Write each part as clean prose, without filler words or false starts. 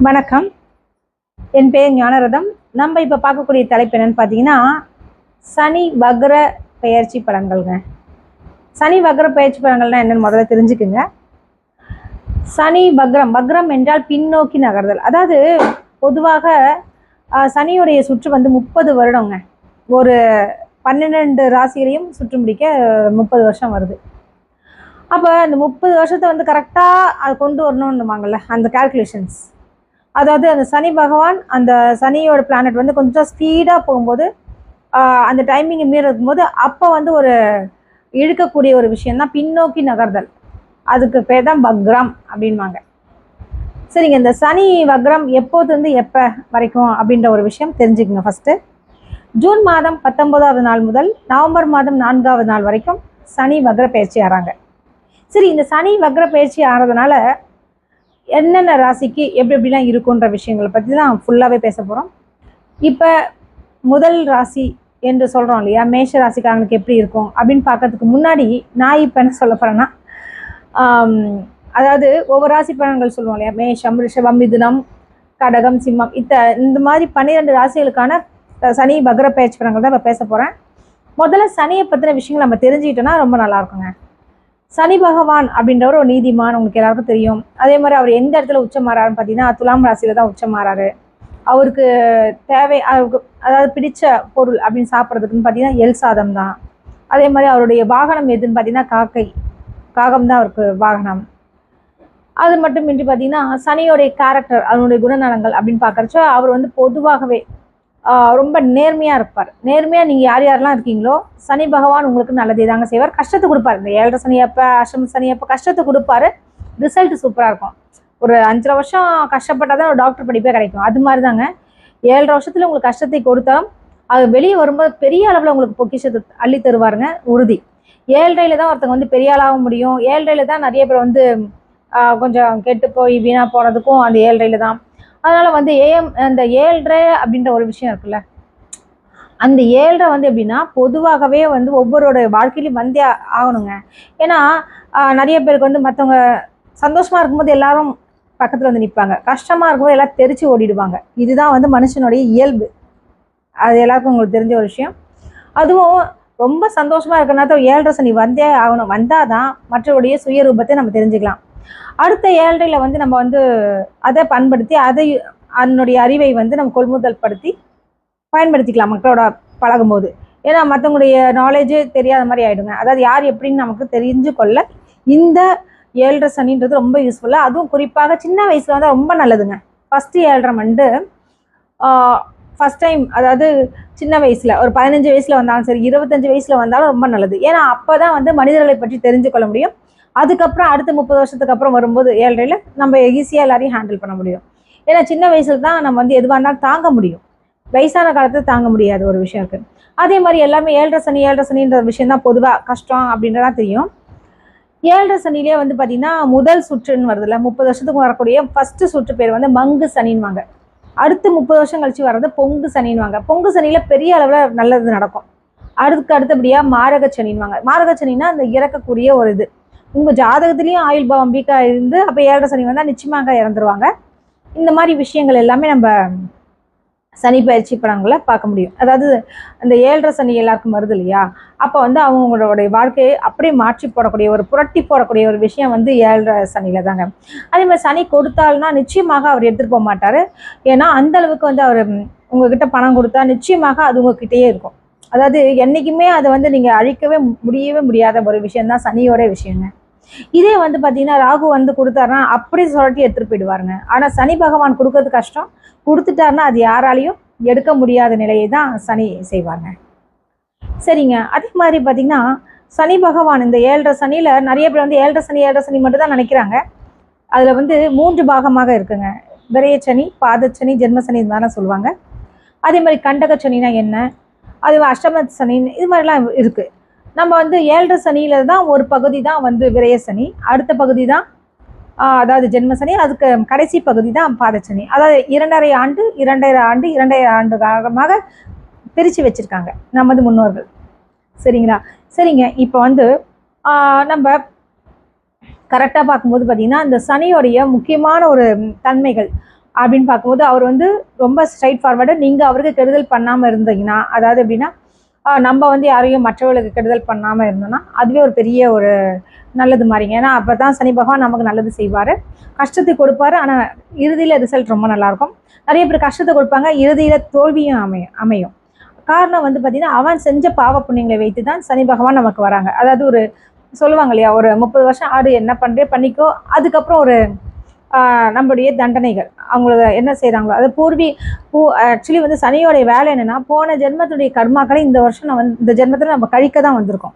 வணக்கம். என் பேர் ஞானரதம். நம்ம இப்போ பார்க்கக்கூடிய தலைப்பு என்னன்னு பார்த்தீங்கன்னா, சனி வக்ர பெயர்ச்சி பலன்கள்ங்க. சனி வக்ர பெயர்ச்சி பலன்கள்னா என்னன்னு முதல்ல தெரிஞ்சுக்குங்க. சனி வக்ரம், வக்ரம் என்றால் பின்னோக்கி நகர்தல். அதாவது பொதுவாக சனியுடைய சுற்று வந்து 30 வருடங்க. ஒரு 12 ராசிகளையும் சுற்று முடிக்க 30 வருஷம் வருது. அப்போ அந்த 30 வருஷத்தை வந்து கரெக்டாக அது கொண்டு வரணும்னுவாங்கள்ல, அந்த கால்குலேஷன்ஸ். அதாவது அந்த சனி பகவான், அந்த சனியோட பிளானட் வந்து கொஞ்சம் ஸ்பீடாக போகும்போது, அந்த டைமிங்கை மீறி இருக்கும்போது, அப்போ வந்து ஒரு இழுக்கக்கூடிய ஒரு விஷயம்தான் பின்னோக்கி நகர்தல். அதுக்கு பேர் தான் வக்ரம் அப்படின்வாங்க. சரிங்க, இந்த சனி வக்ரம் எப்போதுலேருந்து எப்போ வரைக்கும் அப்படின்ற ஒரு விஷயம் தெரிஞ்சுக்கங்க. ஃபஸ்ட்டு ஜூன் மாதம் 19வது நாள் முதல் நவம்பர் மாதம் 4வது நாள் வரைக்கும் சனி வக்ர பயிற்சி ஆகிறாங்க. சரி, இந்த சனி வக்ர பயிற்சி ஆகிறதுனால என்னென்ன ராசிக்கு எப்படி எப்படிலாம் இருக்குன்ற விஷயங்களை பற்றி தான் ஃபுல்லாகவே பேச போகிறோம். இப்போ முதல் ராசி என்று சொல்கிறோம் இல்லையா, மேஷ ராசிக்காரங்களுக்கு எப்படி இருக்கும் அப்படின்னு பார்க்கறதுக்கு முன்னாடி நான் இப்போ என்ன சொல்ல போகிறேன்னா, அதாவது ஒவ்வொரு ராசி பலன்கள் சொல்லுவோம் இல்லையா, மேஷம், ரிஷபம், மிதுனம், கடகம், சிம்மம், இந்த மாதிரி 12 ராசிகளுக்கான சனி வக்ர பயிற்சி பலன்கள் தான் இப்போ பேச போகிறேன். முதல்ல சனியை பற்றின விஷயங்கள் நம்ம தெரிஞ்சுக்கிட்டோன்னா ரொம்ப நல்லாயிருக்குங்க. சனி பகவான் அப்படின்றவர் ஒரு நீதிமான், உங்களுக்கு எல்லாருக்கும் தெரியும். அதே மாதிரி அவர் எந்த இடத்துல உச்சம் மாறாருன்னு பார்த்தீங்கன்னா, துலாம் ராசியில தான் உச்சம் மாறாரு. அவருக்கு அதாவது பிடிச்ச பொருள் அப்படின்னு சாப்பிட்றதுக்குன்னு பார்த்தீங்கன்னா எல் சாதம் தான். அதே மாதிரி அவருடைய வாகனம் எதுன்னு பார்த்தீங்கன்னா காகம் தான் அவருக்கு வாகனம். அது மட்டுமின்றி பார்த்தீங்கன்னா சனியோடைய கேரக்டர், அவனுடைய குணநலங்கள் அப்படின்னு பார்க்குறச்ச அவர் வந்து பொதுவாகவே ரொம்ப நேர்மையாக இருப்பார். நேர்மையாக நீங்கள் யார் யாரெல்லாம் இருக்கீங்களோ சனி பகவான் உங்களுக்கு நல்லதே தாங்க செய்வார். கஷ்டத்தை கொடுப்பார். இந்த 7.5 சனி அப்போ, அஷ்டம சனி அப்போ கஷ்டத்தை கொடுப்பாரு. ரிசல்ட் சூப்பராக இருக்கும். ஒரு 5.5 வருஷம் கஷ்டப்பட்டால் தான் ஒரு டாக்டர் படிப்பே கிடைக்கும். அது மாதிரி தாங்க 7.5 வருஷத்தில் உங்களுக்கு கஷ்டத்தை கொடுத்தாலும் அது வெளியே வரும்போது பெரிய அளவில் உங்களுக்கு பொக்கிஷத்தை அள்ளி தருவாருங்க, உறுதி. 7.5 தான் ஒருத்தங்க வந்து பெரிய ஆளாக முடியும். 7.5 தான் நிறைய பேர் வந்து கொஞ்சம் கெட்டு போய் வீணாக போனதுக்கும் அந்த 7.5 தான். அதனால் வந்து அந்த 7.5 அப்படின்ற ஒரு விஷயம் இருக்குல்ல, அந்த 7.5 வந்து எப்படின்னா பொதுவாகவே வந்து ஒவ்வொருடைய வாழ்க்கையிலையும் வந்தே ஆகணுங்க. ஏன்னா நிறைய பேருக்கு வந்து மற்றவங்க சந்தோஷமாக இருக்கும்போது எல்லாரும் பக்கத்தில் வந்து நிற்பாங்க, கஷ்டமாக இருக்கும்போது எல்லாம் தெரிச்சு ஓடிடுவாங்க. இதுதான் வந்து மனுஷனுடைய இயல்பு. அது எல்லாருக்கும் உங்களுக்கு தெரிஞ்ச ஒரு விஷயம். அதுவும் ரொம்ப சந்தோஷமாக இருக்கிறனா தான் 7.5 சனி வந்தே ஆகணும். வந்தால் தான் மற்றவருடைய சுயரூபத்தை நம்ம தெரிஞ்சுக்கலாம். அடுத்த 7.5ல வந்து நம்ம வந்து அதை பண்படுத்தி அதனுடைய அறிவை வந்து நம்ம கொள்முதல் படுத்தி பயன்படுத்திக்கலாம் மக்களோட பழகும்போது. ஏன்னா மற்றவங்களுடைய நாலேஜு தெரியாத மாதிரி ஆகிடுங்க. அதாவது யார் எப்படின்னு நமக்கு தெரிஞ்சு கொள்ள இந்த 7.5 சனின்றது ரொம்ப யூஸ்ஃபுல்லாக, அதுவும் குறிப்பாக சின்ன வயசில் வந்தால் ரொம்ப நல்லதுங்க. ஃபஸ்ட்டு 7.5 வந்து ஃபஸ்ட் டைம், அதாவது சின்ன வயசில் ஒரு 15 வயசில் வந்தாலும் சரி, 25 வயசில் வந்தாலும் ரொம்ப நல்லது. ஏன்னா அப்போ தான் வந்து மனிதர்களை பற்றி தெரிஞ்சு கொள்ள முடியும். அதுக்கப்புறம் அடுத்த 30 வருஷத்துக்கு அப்புறம் வரும்போது 7.5ல நம்ம ஈஸியாக எல்லாரையும் ஹேண்டில் பண்ண முடியும். ஏன்னா சின்ன வயசில் தான் நம்ம வந்து எதுவாக இருந்தாலும் தாங்க முடியும். வயசான காலத்தில் தாங்க முடியாத ஒரு விஷயம் இருக்குது. அதே மாதிரி எல்லாமே 7.5 சனின்ற விஷயம் தான் பொதுவாக கஷ்டம் அப்படின்றதான் தெரியும். 7.5 சனிலே வந்து பார்த்தீங்கன்னா முதல் சுற்றுன்னு வருதுல்ல, 30 வருஷத்துக்கு வரக்கூடிய ஃபஸ்ட்டு சுற்று பேர் வந்து மங்கு சனின்வாங்க. அடுத்து 30 வருஷம் கழிச்சு வர்றது பொங்கு சனின்வாங்க. பொங்கு சனியில் பெரிய அளவில் நல்லது நடக்கும். அடுத்தபடியாக மாரக சனின்வாங்க. மாரக சனின்னா அந்த இறக்கக்கூடிய ஒரு இது. உங்கள் ஜாதகத்துலேயும் ஆயுள் பவம் வீக்காக இருந்து அப்போ 7.5 சனி வந்தால் நிச்சயமாக இறந்துருவாங்க. இந்த மாதிரி விஷயங்கள் எல்லாமே நம்ம சனி பயிற்சி பலன்களை பார்க்க முடியும். அதாவது அந்த 7.5 சனி எல்லாருக்கும் வருது இல்லையா, அப்போ வந்து அவங்களுடைய வாழ்க்கையை அப்படியே மாற்றி போடக்கூடிய ஒரு புரட்டி போடக்கூடிய ஒரு விஷயம் வந்து 7.5 சனியில் தாங்க. அதே மாதிரி சனி கொடுத்தால்னா நிச்சயமாக அவர் எடுத்துகிட்டு போக மாட்டார். ஏன்னா அந்த அளவுக்கு வந்து அவர் உங்ககிட்ட பணம் கொடுத்தா நிச்சயமாக அது உங்ககிட்டயே இருக்கும். அதாவது என்றைக்குமே அதை வந்து நீங்கள் அழிக்கவே முடியவே முடியாத ஒரு விஷயம்தான் சனியோட விஷயங்க. இதே வந்து பார்த்தீங்கன்னா ராகு வந்து கொடுத்தாருன்னா அப்படி சொல்லி எடுத்துகிட்டு போயிடுவாருங்க. ஆனால் சனி பகவான் கொடுக்கறது கஷ்டம். கொடுத்துட்டாருன்னா அது யாராலையும் எடுக்க முடியாத நிலையை தான் சனி செய்வாங்க. சரிங்க, அதே மாதிரி பார்த்தீங்கன்னா சனி பகவான் இந்த 7.5 சனியில் நிறைய பேர் வந்து 7.5 சனி மட்டும் தான் நினைக்கிறாங்க. அதில் வந்து 3 பாகமாக இருக்குங்க. விரயச்சனி, பாதச்சனி, ஜென்மசனி இது மாதிரிலாம் சொல்லுவாங்க. அதே மாதிரி கண்டக சனினா என்ன, அது அஷ்டம சனின்னு இது மாதிரிலாம் இருக்குது. நம்ம வந்து 7.5 சனியில தான் ஒரு பகுதி தான் வந்து விரய சனி, அடுத்த பகுதி தான் அதாவது ஜென்மசனி, அதுக்கு கடைசி பகுதி தான் பாதச்சனி. அதாவது 2.5 ஆண்டு 2.5 ஆண்டு காலமாக பிரித்து வச்சுருக்காங்க நமது முன்னோர்கள். சரிங்களா? சரிங்க, இப்போ வந்து நம்ம கரெக்டாக பார்க்கும்போது பார்த்தீங்கன்னா இந்த சனியோடைய முக்கியமான ஒரு தன்மைகள் அப்படின்னு பார்க்கும்போது அவர் வந்து ரொம்ப ஸ்ட்ரைட் ஃபார்வர்டு. நீங்கள் அவருக்கு கெடுதல் பண்ணாமல் இருந்தீங்கன்னா, அதாவது எப்படின்னா நம்ம வந்து யாரையும் மற்றவர்களுக்கு கெடுதல் பண்ணாமல் இருந்தோம்னா அதுவே ஒரு பெரிய ஒரு நல்லது மாதிரிங்க. ஏன்னா அப்போ தான் சனி பகவான் நமக்கு நல்லது செய்வார், கஷ்டத்தை கொடுப்பாரு. ஆனால் இறுதியில் ரிசல்ட் ரொம்ப நல்லாயிருக்கும். நிறைய பேர் கஷ்டத்தை கொடுப்பாங்க, இறுதியில் தோல்வியும் அமையும். காரணம் வந்து பார்த்தீங்கன்னா அவன் செஞ்ச பாவ புண்ணியங்களை வைத்து தான் சனி பகவான் நமக்கு வராங்க. அதாவது ஒரு சொல்லுவாங்க இல்லையா, ஒரு 30 வருஷம் ஆடு என்ன பண்ணுறே பண்ணிக்கோ, அதுக்கப்புறம் ஒரு நம்மளுடைய தண்டனைகள் அவங்கள என்ன செய்கிறாங்களோ அது ஆக்சுவலி வந்து சனியோடைய வேலை என்னென்னா, போன ஜென்மத்துடைய கர்மாக்களை இந்த வருஷம் இந்த ஜென்மத்தில் நம்ம கழிக்க தான் வந்திருக்கோம்.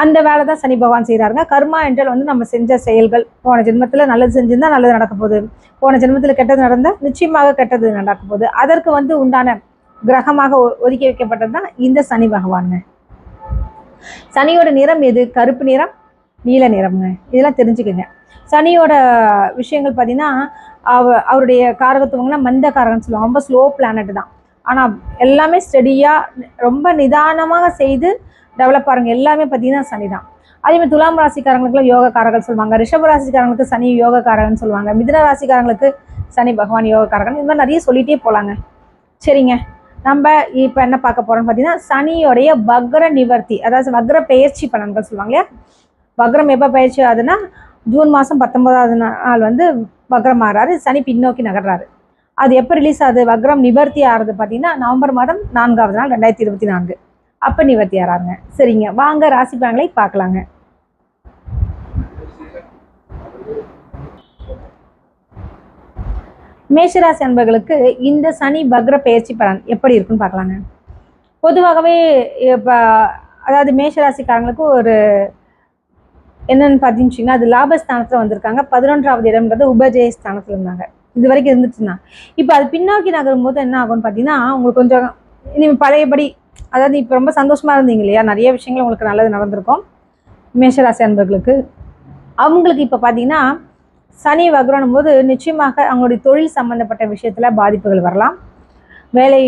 அந்த வேலை தான் சனி பகவான் செய்கிறாருங்க. கர்மா என்றால் வந்து நம்ம செஞ்ச செயல்கள், போன ஜென்மத்தில் நல்லது செஞ்சிருந்தால் நல்லது நடக்க போகுது, போன ஜென்மத்தில் கெட்டது நடந்தால் நிச்சயமாக கெட்டது நடக்க போகுது. அதற்கு வந்து உண்டான கிரகமாக ஒதுக்கி வைக்கப்பட்டது தான் இந்த சனி பகவானுங்க. சனியோட நிறம் எது? கருப்பு நிறம், நீல நிறம்ங்க. இதெல்லாம் தெரிஞ்சுக்கோங்க. சனியோட விஷயங்கள் பார்த்தீங்கன்னா அவருடைய காரகத்துவங்கன்னா மந்த காரகம்னு சொல்லுவாங்க. ரொம்ப ஸ்லோ பிளானட் தான். ஆனால் எல்லாமே ஸ்டடியாக ரொம்ப நிதானமாக செய்து டெவலப் ஆகுங்க எல்லாமே பார்த்தீங்கன்னா சனி தான். அதேமாதிரி துலாம் ராசிக்காரங்களுக்குலாம் யோக காரகன் சொல்லுவாங்க, ரிஷப ராசிக்காரங்களுக்கு சனி யோக காரகன் சொல்லுவாங்க, மிதுன ராசிக்காரங்களுக்கு சனி பகவான் யோக காரகன். இது மாதிரி நிறைய சொல்லிகிட்டே போகலாங்க. சரிங்க, நம்ம இப்போ என்ன பார்க்க போகிறோம்னு பார்த்தீங்கன்னா சனியோடைய வக்ர நிவர்த்தி, அதாவது வக்ர பெயர்ச்சி பலன்கள் சொல்லுவாங்க இல்லையா. வக்ரம் எப்போ பயிற்சி ஆகுதுன்னா ஜூன் மாதம் 19ஆவது நாள் வந்து வக்ரம் ஆகிறாரு, சனி பின்னோக்கி நகர்றாரு. அது எப்போ ரிலீஸ் ஆகுது? வக்ரம் நிவர்த்தி ஆகிறது பார்த்தீங்கன்னா நவம்பர் மாதம் 4ஆவது நாள் 2024 அப்போ நிவர்த்தி ஆகிறாங்க. சரிங்க, வாங்க ராசி பலன்களை பார்க்கலாங்க. மேஷராசி அன்பர்களுக்கு இந்த சனி வக்ர பெயர்ச்சி பலன் எப்படி இருக்குன்னு பார்க்கலாங்க. பொதுவாகவே இப்போ அதாவது மேஷராசிக்காரங்களுக்கு ஒரு என்னன்னு பார்த்தீங்கன்னா அது லாபஸ்தானத்தில் வந்திருக்காங்க. 11ஆவது இடம்ன்றது உபஜய ஸ்தானத்தில் இருந்தாங்க, இது வரைக்கும் இருந்துச்சுன்னா. இப்போ அது பின்னோக்கி நகரும் போது என்ன ஆகும்னு பார்த்தீங்கன்னா உங்களுக்கு கொஞ்சம் இனி பழையபடி, அதாவது இப்போ ரொம்ப சந்தோஷமாக இருந்தீங்க இல்லையா, நிறைய விஷயங்கள் உங்களுக்கு நல்லது நடந்திருக்கும் மேஷராசி அன்பர்களுக்கு. அவங்களுக்கு இப்போ பார்த்தீங்கன்னா சனி வக்ரனும் போது நிச்சயமாக அவங்களுடைய தொழில் சம்மந்தப்பட்ட விஷயத்தில் பாதிப்புகள் வரலாம். வேலை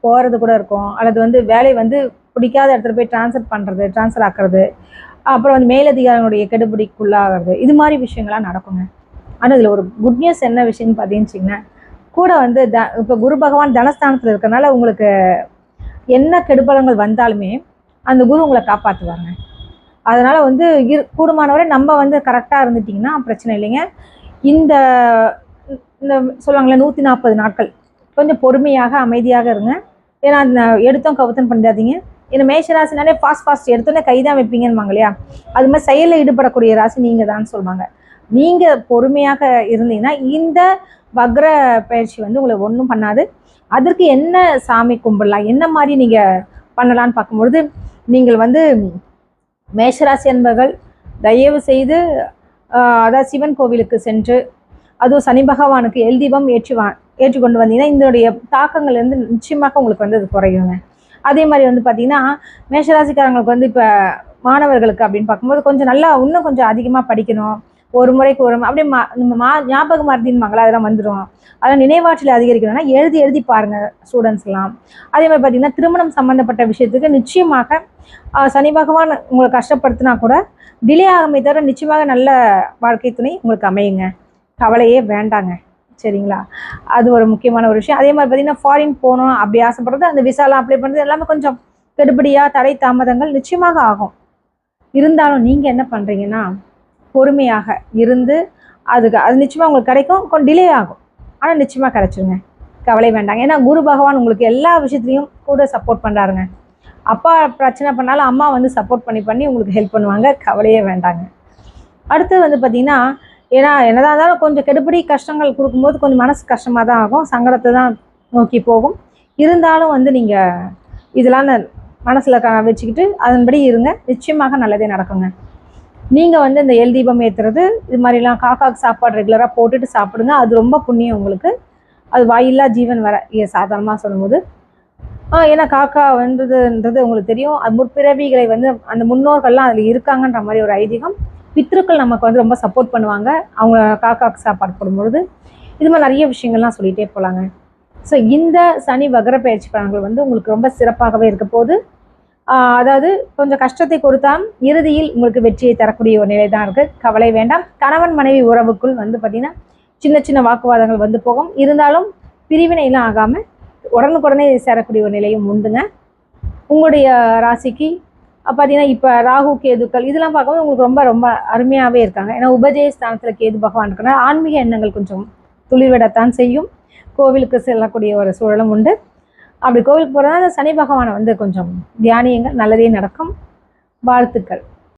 போகிறது கூட இருக்கும், அல்லது வந்து வேலை வந்து பிடிக்காத இடத்துல போய் ட்ரான்ஸ்ஃபர் ஆக்குறது, அப்புறம் வந்து மேலதிகாரிகளுடைய கெடுபிடிக்குள்ளாகிறது, இது மாதிரி விஷயங்கள்லாம் நடக்குங்க. ஆனால் இதில் ஒரு குட் நியூஸ் என்ன விஷயம்னு பார்த்தீங்கன்னா, கூட வந்து இப்போ குரு பகவான் தனஸ்தானத்தில் இருக்கிறனால உங்களுக்கு என்ன கெடுபலங்கள் வந்தாலுமே அந்த குரு உங்களை காப்பாற்றுவாங்க. அதனால் வந்து கூடுமானவரை நம்ம வந்து கரெக்டாக இருந்துட்டிங்கன்னா பிரச்சனை இல்லைங்க. இந்த இந்த சொல்லுவாங்களே 140 நாட்கள் கொஞ்சம் பொறுமையாக அமைதியாக இருங்க. ஏன்னா அந்த எடுத்தோம் கவுத்தம் பண்ணிடாதீங்க. ஏன்னா மேஷராசினாலே ஃபாஸ்ட் எடுத்தோன்னே கைதான் வைப்பீங்கன்னு இல்லையா, அது மாதிரி செயலில் ஈடுபடக்கூடிய ராசி நீங்கள் தான் சொல்லுவாங்க. நீங்கள் பொறுமையாக இருந்தீங்கன்னா இந்த வக்ர பயிற்சி வந்து உங்களை ஒன்றும் பண்ணாது. அதற்கு என்ன சாமி கும்பிடலாம், என்ன மாதிரி நீங்கள் பண்ணலான்னு பார்க்கும்பொழுது, நீங்கள் வந்து மேஷராசி என்பர்கள் தயவு செய்து அதாவது சிவன் கோவிலுக்கு சென்று அதுவும் சனி பகவானுக்கு தீபம் ஏற்றி கொண்டு வந்தீங்கன்னா இதனுடைய தாக்கங்கள்லேருந்து நிச்சயமாக உங்களுக்கு வந்து அது குறையுங்க. அதே மாதிரி வந்து பார்த்திங்கன்னா மேஷராசிக்காரங்களுக்கு வந்து இப்போ மாணவர்களுக்கு அப்படின்னு பார்க்கும்போது கொஞ்சம் நல்லா இன்னும் கொஞ்சம் அதிகமாக படிக்கணும், ஒரு முறைக்கு ஒரு அப்படியே ஞாபக மருந்தின்பாங்களா அதெல்லாம் வந்துடும். அதெல்லாம் நினைவாற்றல் அதிகரிக்கணும்னா எழுதி பாருங்கள் ஸ்டூடெண்ட்ஸ்லாம். அதே மாதிரி பார்த்திங்கன்னா திருமணம் சம்மந்தப்பட்ட விஷயத்துக்கு நிச்சயமாக சனி பகவான் உங்களை கஷ்டப்படுத்தினா கூட டிலே ஆகாமே தவிர நிச்சயமாக நல்ல வாழ்க்கை துணை உங்களுக்கு அமையுங்க, கவலையே வேண்டாங்க. சரிங்களா, அது ஒரு முக்கியமான ஒரு விஷயம். அதே மாதிரி பார்த்திங்கன்னா ஃபாரின் போகணும் அப்படி ஆசைப்படுறது, அந்த விசாலாம் அப்ளை பண்ணுறது எல்லாமே கொஞ்சம் கெடுபடியாக தடை தாமதங்கள் நிச்சயமாக ஆகும். இருந்தாலும் நீங்கள் என்ன பண்ணுறீங்கன்னா பொறுமையாக இருந்து அது நிச்சயமாக உங்களுக்கு கிடைக்கும். கொஞ்சம் டிலே ஆகும், ஆனால் நிச்சயமாக கிடைச்சிருங்க, கவலை வேண்டாங்க. ஏன்னா குரு பகவான் உங்களுக்கு எல்லா விஷயத்துலையும் கூட சப்போர்ட் பண்ணுறாருங்க. அப்பா பிரச்சனை பண்ணாலும் அம்மா வந்து சப்போர்ட் பண்ணி உங்களுக்கு ஹெல்ப் பண்ணுவாங்க, கவலையே வேண்டாங்க. அடுத்து வந்து பார்த்திங்கன்னா ஏன்னா என்னதான் இருந்தாலும் கொஞ்சம் கெடுபடி கஷ்டங்கள் கொடுக்கும்போது கொஞ்சம் மனசு கஷ்டமாக தான் ஆகும், சங்கடத்தை தான் நோக்கி போகும். இருந்தாலும் வந்து நீங்கள் இதெல்லாம் மனசில் வச்சுக்கிட்டு அதன்படி இருங்க, நிச்சயமாக நல்லதே நடக்குங்க. நீங்கள் வந்து இந்த தீபம் ஏற்றுறது இது மாதிரிலாம் காக்காவுக்கு சாப்பாடு ரெகுலராக போட்டுட்டு சாப்பிடுங்க, அது ரொம்ப புண்ணியம் உங்களுக்கு. அது வாயில்லா ஜீவன் வர சாதாரணமாக சொல்லும்போது, ஏன்னா காக்கா வந்ததுன்றது உங்களுக்கு தெரியும், அது முற்பிறவிகளை வந்து அந்த முன்னோர்கள்லாம் அதில் இருக்காங்கன்ற மாதிரி ஒரு ஐதீகம். பித்ருக்கள் நமக்கு வந்து ரொம்ப சப்போர்ட் பண்ணுவாங்க அவங்க காக்காவுக்கு சாப்பாடு போடும்பொழுது. இது மாதிரி நிறைய விஷயங்கள்லாம் சொல்லிகிட்டே போகலாங்க. ஸோ இந்த சனி வக்ர பயிற்சி பலன்கள் வந்து உங்களுக்கு ரொம்ப சிறப்பாகவே இருக்க போது. அதாவது கொஞ்சம் கஷ்டத்தை கொடுத்தால் இறுதியில் உங்களுக்கு வெற்றியை தரக்கூடிய ஒரு நிலை தான் இருக்குது, கவலை வேண்டாம். கணவன் மனைவி உறவுக்குள் வந்து பார்த்திங்கன்னா சின்ன சின்ன வாக்குவாதங்கள் வந்து போகும். இருந்தாலும் பிரிவினைலாம் ஆகாமல் உடனுக்குடனே சேரக்கூடிய ஒரு நிலையும் உண்டுங்க. உங்களுடைய ராசிக்கு பார்த்தீங்கன்னா இப்போ ராகு கேதுக்கள் இதெல்லாம் பார்க்கும்போது உங்களுக்கு ரொம்ப ரொம்ப அருமையாகவே இருக்காங்க. ஏன்னா உபஜய ஸ்தானத்தில் கேது பகவான் இருக்கனால ஆன்மீக எண்ணங்கள் கொஞ்சம் துளிர்விடத்தான் செய்யும். கோவிலுக்கு செல்லக்கூடிய ஒரு சூழலும் உண்டு. அப்படி கோவிலுக்கு போகிறதா சனி பகவானை வந்து கொஞ்சம் தியானியங்கள், நல்லதே நடக்கும். வாழ்த்துக்கள்.